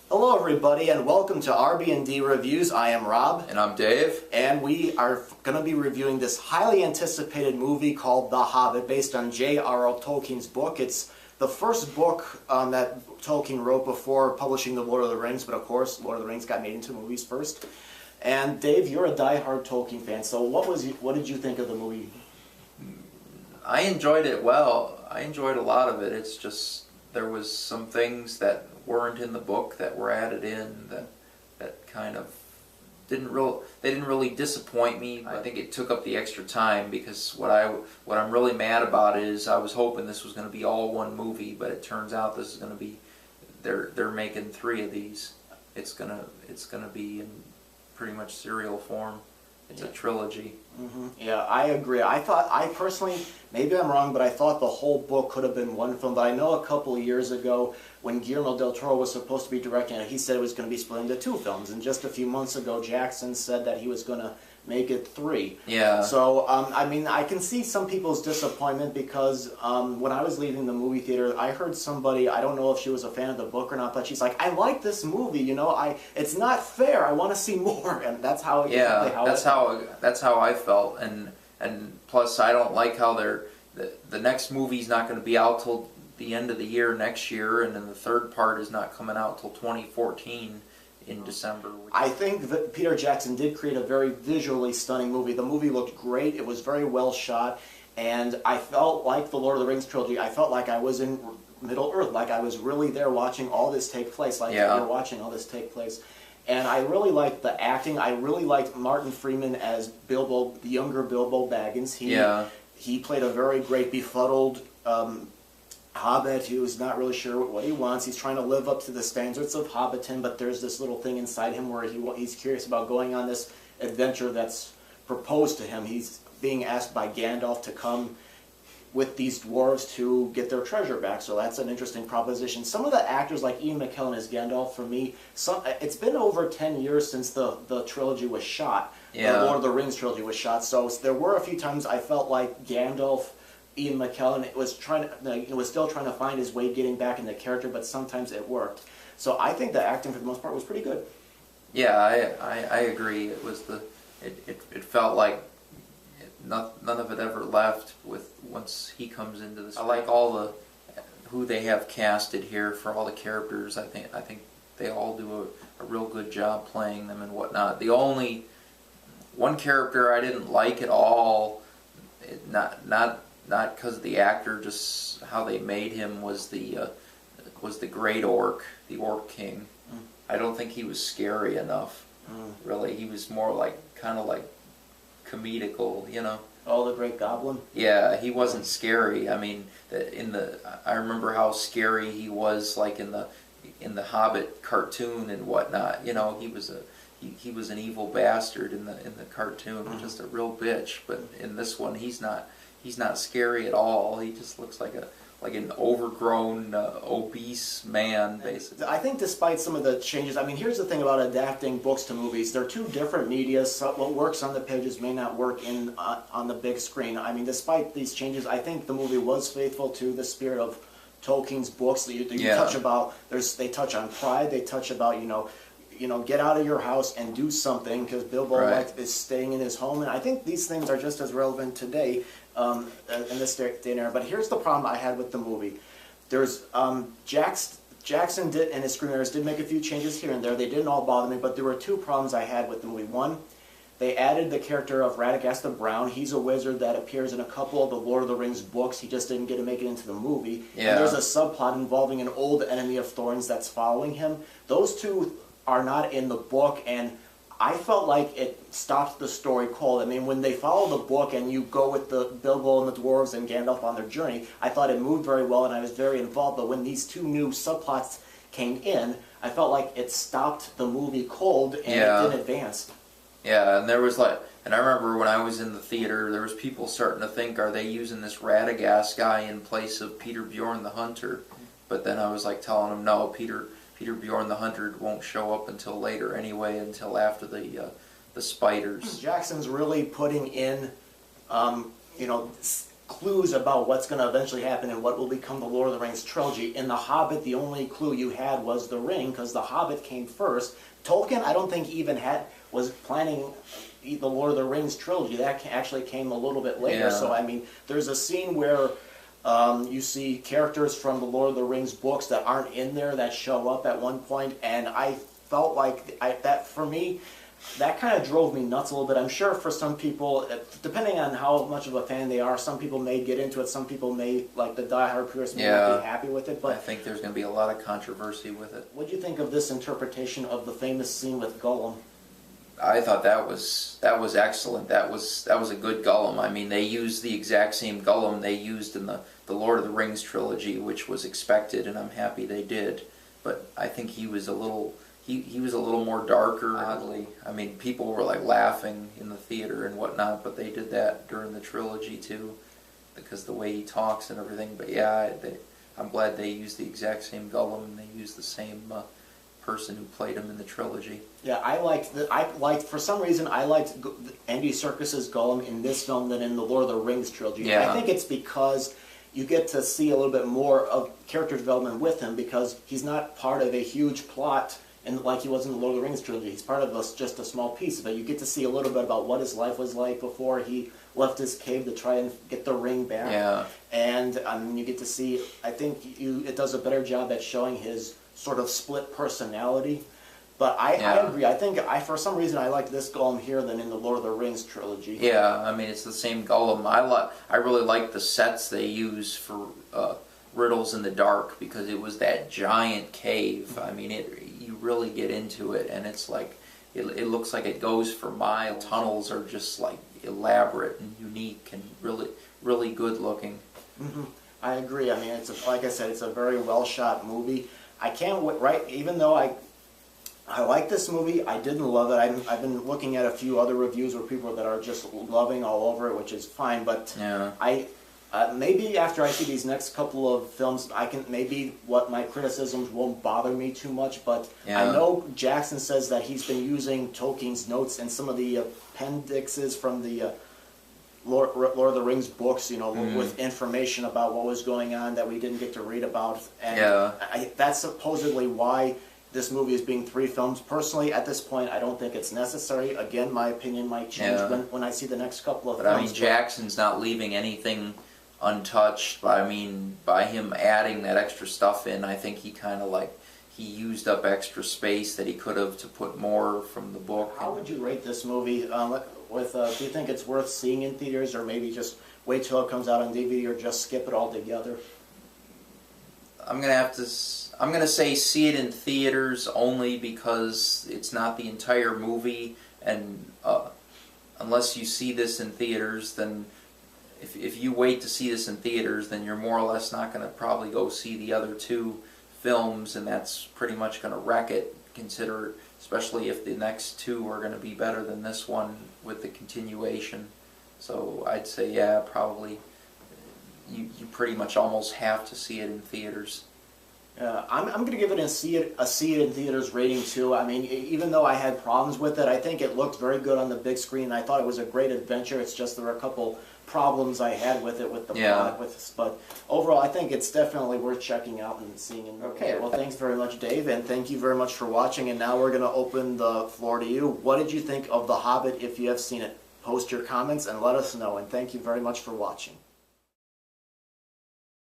Hello everybody and welcome to RB&D Reviews. I am Rob. And I'm Dave. And we are going to be reviewing this highly anticipated movie called The Hobbit based on J.R.R. Tolkien's book. It's the first book that Tolkien wrote before publishing The Lord of the Rings, but of course Lord of the Rings got made into movies first. And Dave, you're a die-hard Tolkien fan, so what did you think of the movie? I enjoyed it well. I enjoyed a lot of it. It's just there was some things that weren't in the book that were added in that kind of didn't really disappoint me. I think it took up the extra time because what I'm really mad about is I was hoping this was going to be all one movie, but it turns out this is going to be they're making 3 of these. It's gonna be in pretty much serial form. It's a trilogy. Mm-hmm. Yeah, I agree. I personally, maybe I'm wrong, but I thought the whole book could have been one film. But I know a couple of years ago, when Guillermo del Toro was supposed to be directing it, he said it was going to be split into 2 films. And just a few months ago, Jackson said that he was going to make it 3. Yeah. So, I mean, I can see some people's disappointment because when I was leaving the movie theater, I heard somebody, I don't know if she was a fan of the book or not, but she's like, I like this movie, you know, it's not fair, I want to see more, and that's how it that's how I felt, and plus I don't like how the next movie's not going to be out till the end of the year next year, and then the third part is not coming out till 2014. In December. I think that Peter Jackson did create a very visually stunning movie. The movie looked great. It was very well shot. And I felt like the Lord of the Rings trilogy. I felt like I was in Middle-earth, like I was really there watching all this take place, like you're watching all this take place. And I really liked the acting. I really liked Martin Freeman as Bilbo, the younger Bilbo Baggins. He played a very great, befuddled Hobbit who's not really sure what he wants. He's trying to live up to the standards of Hobbiton, but there's this little thing inside him where he's curious about going on this adventure that's proposed to him. He's being asked by Gandalf to come with these dwarves to get their treasure back, so that's an interesting proposition. Some of the actors, like Ian McKellen as Gandalf, for me, it's been over 10 years since the trilogy was shot. The Lord of the Rings trilogy was shot, so there were a few times I felt like Gandalf, Ian McKellen was still trying to find his way getting back in the character, but sometimes it worked. So I think the acting for the most part was pretty good. Yeah, I agree. It felt like none of it ever left once he comes into this. I like all who they have casted here for all the characters. I think they all do a real good job playing them and whatnot. The only one character I didn't like at all, not because of the actor, just how they made him, was the Great Orc, the Orc King. I don't think he was scary enough. Really, he was more kind of like comedical, you know. Oh, the Great Goblin. Yeah, he wasn't scary. I mean, I remember how scary he was, like in the Hobbit cartoon and whatnot. You know, he was an evil bastard in the cartoon, just a real bitch. But in this one, he's not scary at all. He just looks like an overgrown, obese man, basically. I think despite some of the changes, I mean, here's the thing about adapting books to movies. They're 2 different media. So what works on the pages may not work on the big screen. I mean, despite these changes, I think the movie was faithful to the spirit of Tolkien's books. That you touch about. They touch on pride. They touch about, get out of your house and do something, because Bilbo is staying in his home. And I think these things are just as relevant today in this day and era. But here's the problem I had with the movie. There's Jackson did, and his screenwriters did make a few changes here and there. They didn't all bother me, but there were 2 problems I had with the movie. One, they added the character of Radagast the Brown. He's a wizard that appears in a couple of the Lord of the Rings books. He just didn't get to make it into the movie. Yeah. And there's a subplot involving an old enemy of Thorin's that's following him. Those 2 are not in the book, and I felt like it stopped the story cold. I mean, when they follow the book and you go with the Bilbo and the dwarves and Gandalf on their journey, I thought it moved very well and I was very involved. But when these 2 new subplots came in, I felt like it stopped the movie cold and it didn't advance. Yeah, and and I remember when I was in the theater, there was people starting to think, are they using this Radagast guy in place of Peter Bjorn the Hunter? But then I was telling them, no, Peter Bjorn the Hunter won't show up until later anyway, until after the spiders. Jackson's really putting in, clues about what's going to eventually happen and what will become the Lord of the Rings trilogy. In The Hobbit, the only clue you had was the ring, because The Hobbit came first. Tolkien, I don't think even was planning the Lord of the Rings trilogy. That actually came a little bit later. Yeah. So, I mean, there's a scene where you see characters from the Lord of the Rings books that aren't in there that show up at one point, and I felt like that, for me, that kind of drove me nuts a little bit. I'm sure for some people, depending on how much of a fan they are, some people may get into it, some people may, like the diehard purists, may not be happy with it. But I think there's going to be a lot of controversy with it. What do you think of this interpretation of the famous scene with Gollum? I thought that was excellent. That was a good Gollum. I mean, they used the exact same Gollum they used in the Lord of the Rings trilogy, which was expected, and I'm happy they did. But I think he was a little more darker, oddly. I mean, people were like laughing in the theater and whatnot, but they did that during the trilogy too, because the way he talks and everything. But yeah, I'm glad they used the exact same Gollum, and they used the same person who played him in the trilogy. Yeah, for some reason, I liked Andy Serkis's Gollum in this film than in the Lord of the Rings trilogy. Yeah. I think it's because you get to see a little bit more of character development with him, because he's not part of a huge plot like he was in the Lord of the Rings trilogy. He's part of just a small piece of it. You get to see a little bit about what his life was like before he left his cave to try and get the ring back. Yeah. And you get to see, I think it does a better job at showing his sort of split personality. But I agree. I think for some reason I like this Gollum here than in the Lord of the Rings trilogy. Yeah, I mean, it's the same Gollum. I really like the sets they use for Riddles in the Dark, because it was that giant cave. I mean, you really get into it, and it's like it looks like it goes for miles. Tunnels are just like elaborate and unique and really good looking. Mm-hmm. I agree. I mean, like I said, it's a very well shot movie. I can't wait. Right, even though I like this movie, I didn't love it. I've been looking at a few other reviews where people that are just loving all over it, which is fine. But yeah. Maybe after I see these next couple of films, maybe what my criticisms won't bother me too much. But yeah. I know Jackson says that he's been using Tolkien's notes and some of the appendixes from the Lord of the Rings books, with information about what was going on that we didn't get to read about. And that's supposedly why this movie is being 3 films. Personally, at this point, I don't think it's necessary. Again, my opinion might change when I see the next couple of films. I mean, Jackson's not leaving anything untouched. But I mean, by him adding that extra stuff in, I think he kind of he used up extra space that he could have to put more from the book. How would you rate this movie? Do you think it's worth seeing in theaters, or maybe just wait till it comes out on DVD, or just skip it altogether? I'm gonna say see it in theaters, only because it's not the entire movie, and unless you see this in theaters, then if you wait to see this in theaters, then you're more or less not gonna probably go see the other 2 films, and that's pretty much gonna wreck it. Especially if the next 2 are gonna be better than this one with the continuation. So I'd say probably. You pretty much almost have to see it in theaters. I'm going to give it a see it in theaters rating too. I mean, even though I had problems with it, I think it looked very good on the big screen. I thought it was a great adventure. It's just there were a couple problems I had with it, with the plot. But overall, I think it's definitely worth checking out and seeing. Okay, well, thanks very much, Dave, and thank you very much for watching. And now we're going to open the floor to you. What did you think of The Hobbit if you have seen it? Post your comments and let us know. And thank you very much for watching.